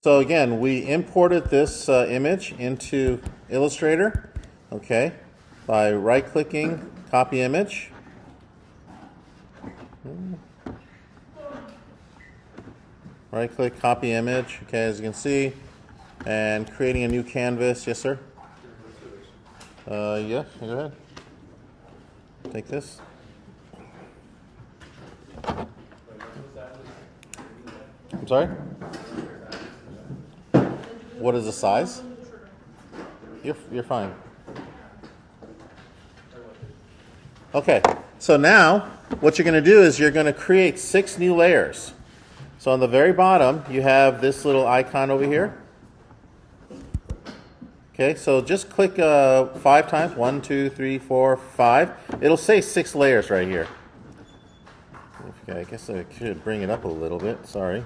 So again, we imported this image into Illustrator, okay, by right-clicking, copy image. Right-click, copy image, okay, as you can see, and creating a new canvas. Yes, sir? Yeah, go ahead. Take this. I'm sorry? What is the size? You're fine. Okay, so now what you're going to do is you're going to create 6 new layers. So on the very bottom, you have this little icon over here. Okay, so just click 5 times. 1, 2, 3, 4, 5. It'll say 6 layers right here. Okay, I guess I should bring it up a little bit. Sorry.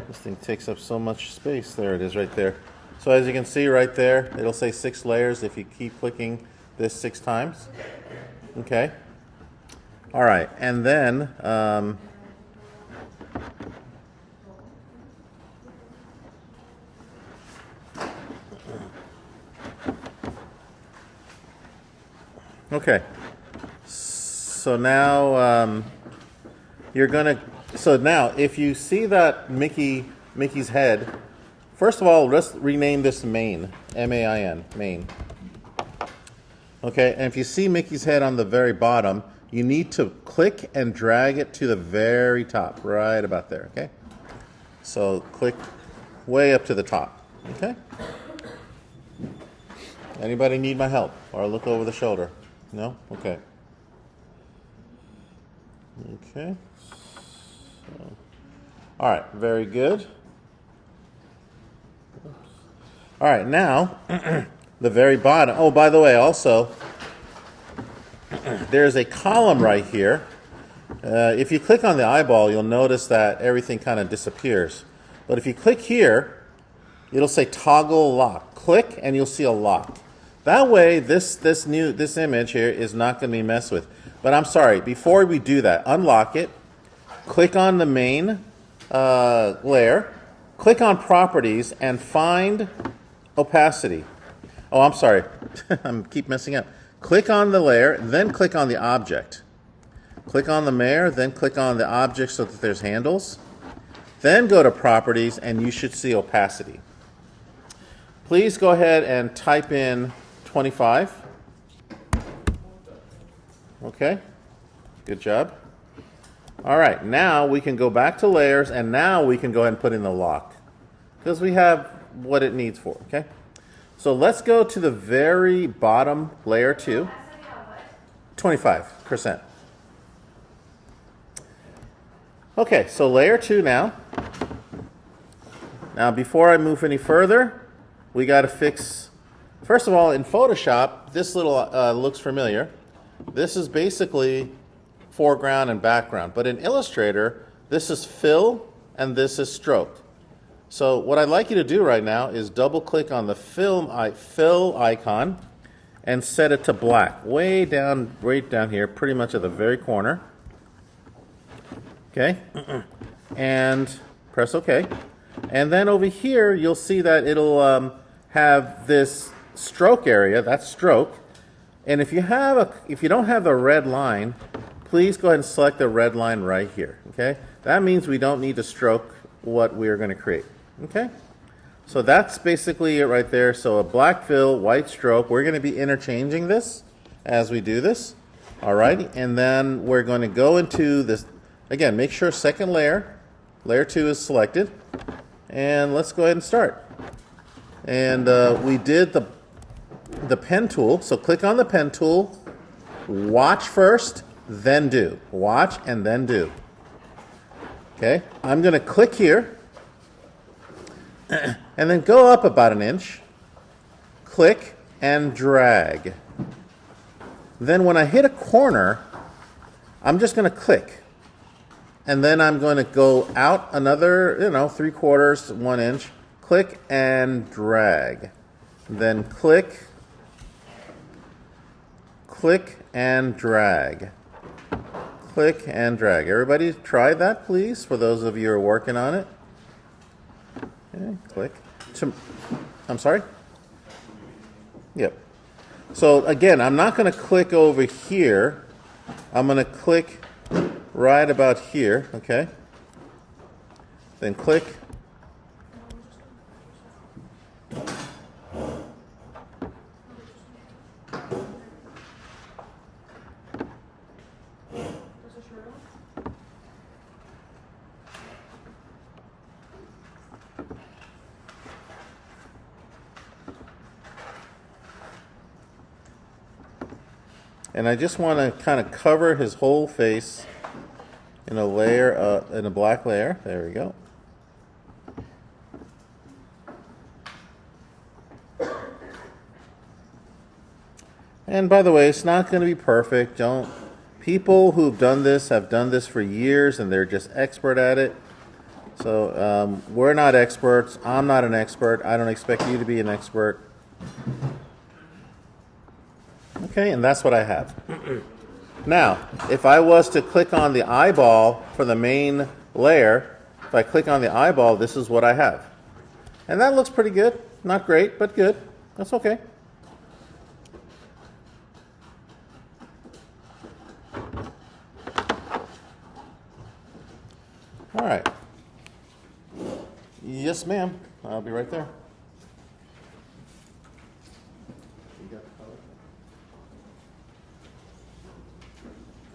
This thing takes up so much space. There it is right there. So as you can see right there, it'll say 6 layers if you keep clicking this 6 times. Okay. All right, and then okay. So now you're gonna. So now, if you see that Mickey's head, first of all, let's rename this Main. M-A-I-N. Main. Okay, and if you see Mickey's head on the very bottom, you need to click and drag it to the very top, right about there. Okay. So click way up to the top. Okay. Anybody need my help or look over the shoulder? No? Okay. Okay. So, all right, very good. All right, now the very bottom. Oh, by the way, also there's a column right here. If you click on the eyeball, you'll notice that everything kind of disappears. But if you click here, it'll say toggle lock. Click and you'll see a lock. That way, this image here is not going to be messed with. But I'm sorry, before we do that, unlock it, click on the main layer, click on properties, and find opacity. Oh, I'm sorry, I keep messing up. Click on the layer, then click on the object. Click on the layer, then click on the object so that there's handles. Then go to properties, and you should see opacity. Please go ahead and type in 25. Okay, good job. All right, now we can go back to layers, and now we can go ahead and put in the lock because we have what it needs for, okay? So let's go to the very bottom, layer 2, 25%. Okay, so layer 2 now. Now before I move any further, we got to fix, first of all, in Photoshop, this little looks familiar. This is basically foreground and background. But in Illustrator, this is fill and this is stroke. So what I'd like you to do right now is double click on the fill icon and set it to black. Way down, right down here, pretty much at the very corner. Okay? And press OK. And then over here, you'll see that it'll have this stroke area, that's stroke. And if you don't have the red line, please go ahead and select the red line right here. Okay? That means we don't need to stroke what we're going to create. Okay? So that's basically it right there. So a black fill, white stroke. We're going to be interchanging this as we do this. Alrighty, and then we're going to go into this again. Make sure second layer, layer 2 is selected, and let's go ahead and start. And we did the pen tool. So click on the pen tool, watch first, then do. Watch and then do. Okay, I'm going to click here, and then go up about an inch, click and drag. Then when I hit a corner, I'm just going to click. And then I'm going to go out another, 3/4, 1 inch, click and drag. Then click, click and drag. Click and drag. Everybody try that, please, for those of you who are working on it. Okay, click. I'm sorry? Yep. So again, I'm not going to click over here. I'm going to click right about here, okay? Then click. And I just want to kind of cover his whole face in a layer, in a black layer. There we go. And by the way, it's not going to be perfect. People who've done this have done this for years and they're just expert at it. So we're not experts. I'm not an expert. I don't expect you to be an expert. Okay, and that's what I have. Now, if I was to click on the eyeball for the main layer, if I click on the eyeball, this is what I have. And that looks pretty good. Not great, but good. That's okay. All right. Yes, ma'am. I'll be right there. You got the color?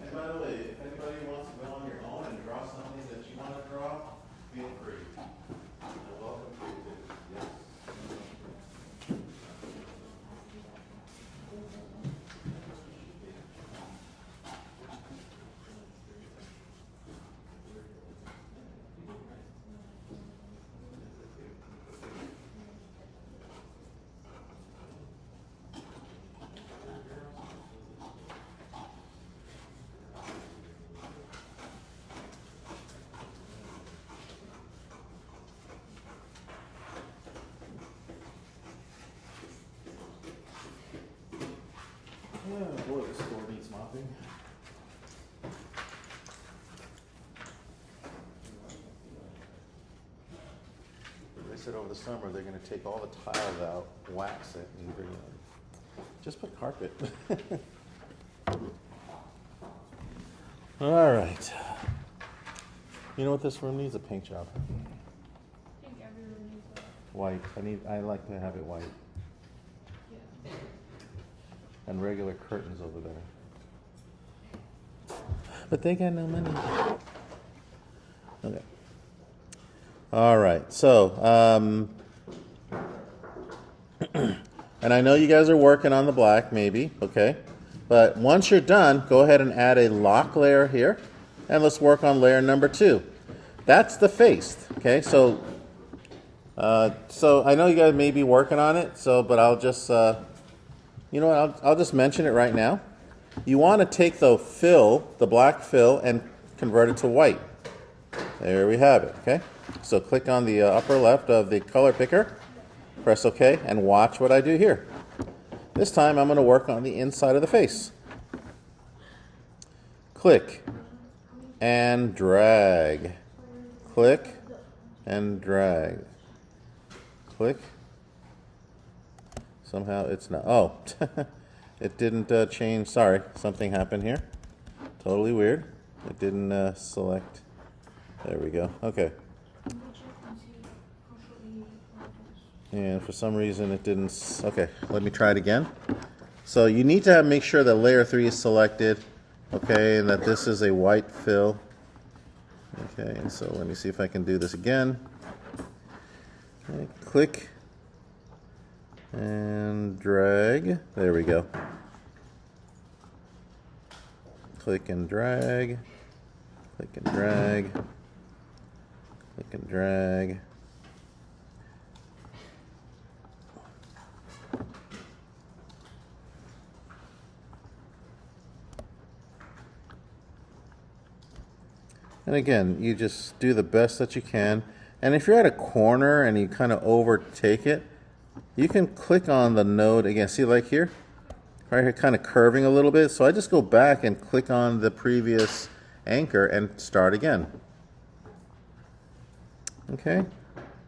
And by the way, if anybody wants to go on your own and draw something that you want to draw, feel free. You're welcome to. Yes. Oh boy, this floor needs mopping. They said over the summer they're going to take all the tiles out, wax it, and bring it in. Just put carpet. All right. You know what this room needs? A paint job. I think every room needs that. White. I like to have it white. Yeah. And regular curtains over there. But they got no money. Okay. All right. So, and I know you guys are working on the black, maybe, okay? But once you're done, go ahead and add a lock layer here, and let's work on layer number 2. That's the face, okay? So I know you guys may be working on it, but I'll just, you know what, I'll just mention it right now. You want to take the fill, the black fill, and convert it to white. There we have it, okay? So click on the upper left of the color picker, press OK, and watch what I do here. This time I'm going to work on the inside of the face. Click and drag. Click and drag. Click. Somehow it's not. Oh, it didn't change. Sorry, something happened here. Totally weird. It didn't select. There we go. Okay. And for some reason it didn't. Okay, let me try it again. So you need to make sure that layer 3 is selected. Okay, and that this is a white fill. Okay, and so let me see if I can do this again. Okay, click and drag. There we go. Click and drag. Click and drag. Click and drag. And again, you just do the best that you can. And if you're at a corner and you kind of overtake it, you can click on the node again. See, like here? Right here, kind of curving a little bit. So I just go back and click on the previous anchor and start again. Okay?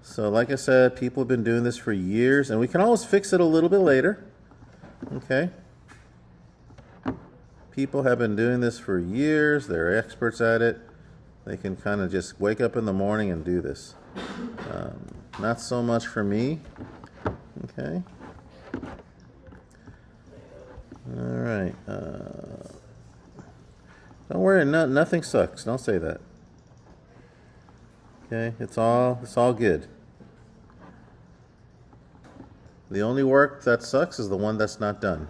So like I said, people have been doing this for years, and we can always fix it a little bit later. Okay. People have been doing this for years. They're experts at it. They can kind of just wake up in the morning and do this. Not so much for me. Okay. All right. Don't worry. Nothing sucks. Don't say that. Okay. It's all good. The only work that sucks is the one that's not done.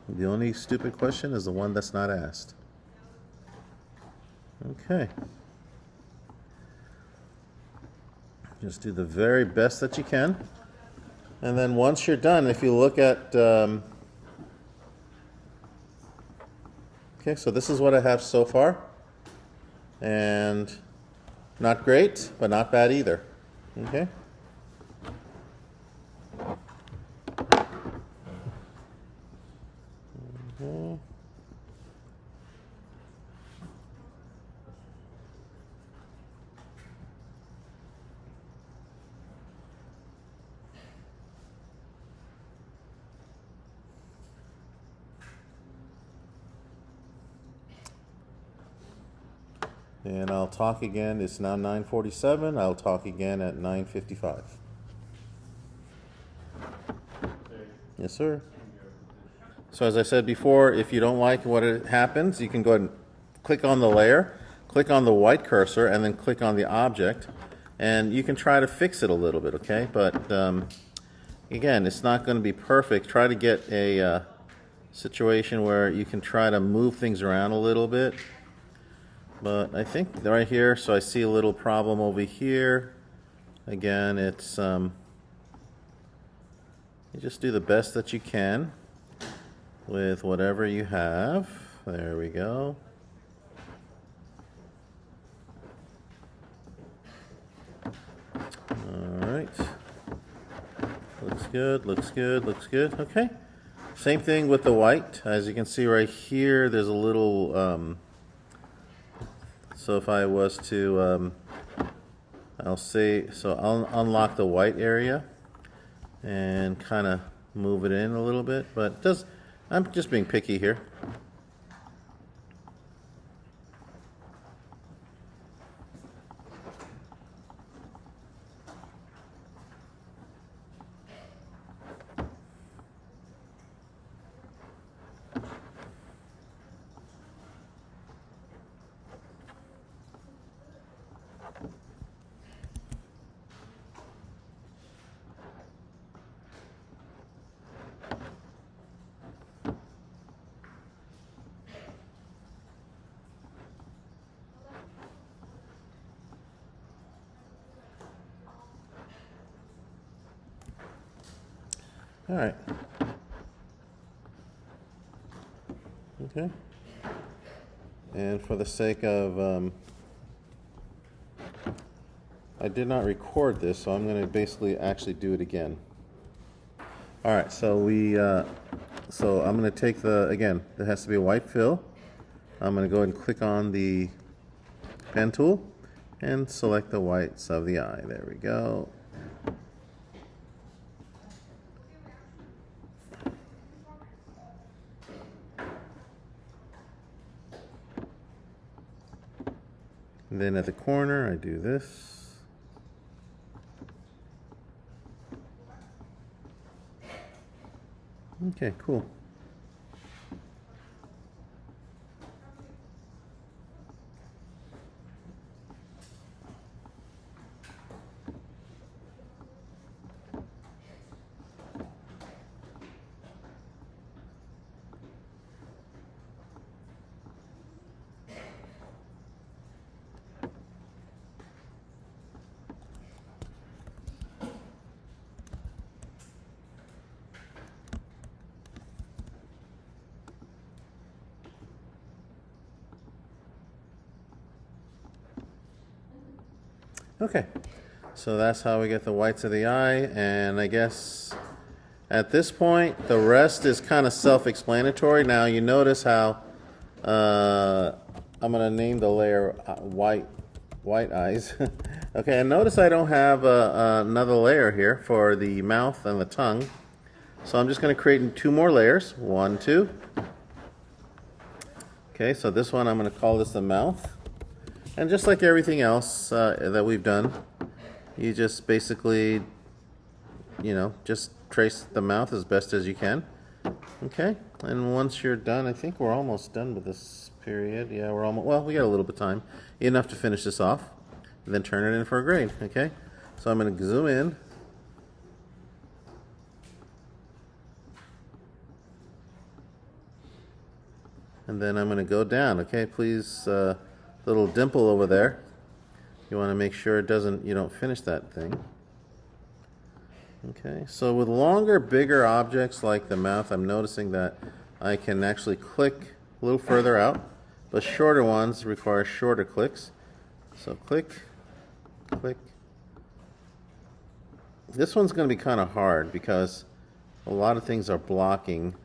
The only stupid question is the one that's not asked. Okay. Just do the very best that you can. And then once you're done, if you look at... okay, so this is what I have so far. And not great, but not bad either. Okay. And I'll talk again. It's now 9:47. I'll talk again at 9:55. Yes, sir. So as I said before, if you don't like what it happens, you can go ahead and click on the layer, click on the white cursor, and then click on the object. And you can try to fix it a little bit, okay? But again, it's not going to be perfect. Try to get a situation where you can try to move things around a little bit. But I think right here, so I see a little problem over here. Again, it's you just do the best that you can with whatever you have. There we go. All right. Looks good, looks good, looks good. Okay. Same thing with the white. As you can see right here, there's a little... so if I was to, I'll unlock the white area and kind of move it in a little bit, but I'm just being picky here. All right. Okay. And for the sake of, I did not record this, so I'm going to basically actually do it again. All right. So so I'm going to take again, there has to be a white fill. I'm going to go ahead and click on the pen tool and select the whites of the eye. There we go. And then at the corner, I do this. Okay, cool. Okay, so that's how we get the whites of the eye, and I guess at this point the rest is kind of self-explanatory. Now you notice how I'm gonna name the layer white eyes. Okay, and notice I don't have another layer here for the mouth and the tongue. So I'm just gonna create 2 more layers. 1, 2. Okay, so this one I'm gonna call this the mouth. And just like everything else that we've done, you just basically, just trace the mouth as best as you can. Okay, and once you're done, I think we're almost done with this period. Yeah, we're almost, well, we got a little bit of time. Enough to finish this off, and then turn it in for a grade, okay? So I'm going to zoom in. And then I'm going to go down, okay? Please, little dimple over there. You want to make sure you don't finish that thing. Okay, so with longer, bigger objects like the mouth, I'm noticing that I can actually click a little further out, but shorter ones require shorter clicks. So click, click. This one's going to be kind of hard because a lot of things are blocking.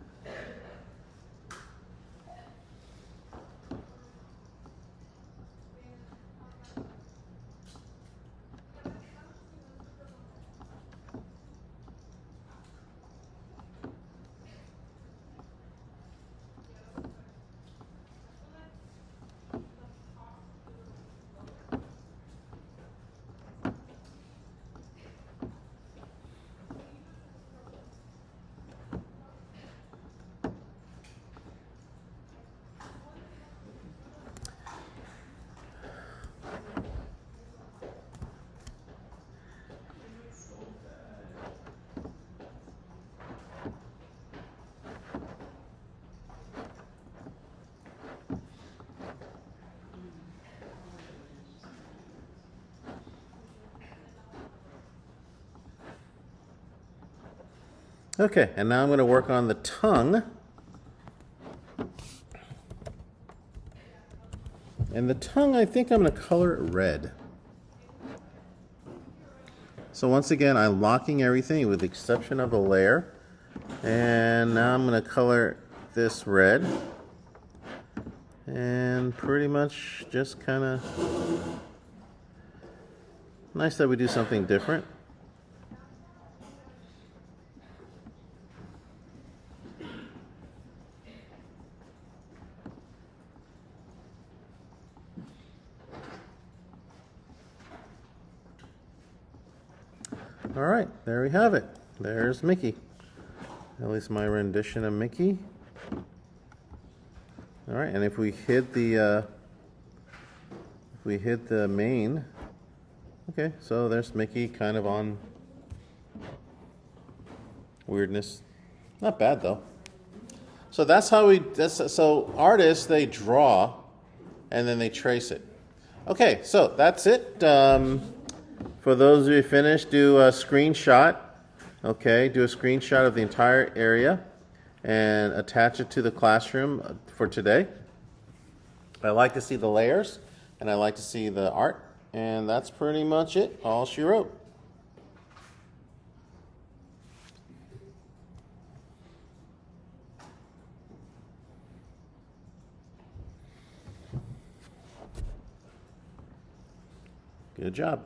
Okay, and now I'm going to work on the tongue. And the tongue, I think I'm going to color it red. So once again, I'm locking everything with the exception of the layer. And now I'm going to color this red. And pretty much just kind of nice that we do something different. All right, there we have it. There's Mickey. At least my rendition of Mickey. All right, and if we hit the main, okay, so there's Mickey kind of on weirdness. Not bad though. So that's how so artists, they draw and then they trace it. Okay, so that's it. For those of you finished, do a screenshot. Okay, do a screenshot of the entire area and attach it to the classroom for today. I like to see the layers and I like to see the art, and that's pretty much it, all she wrote. Good job.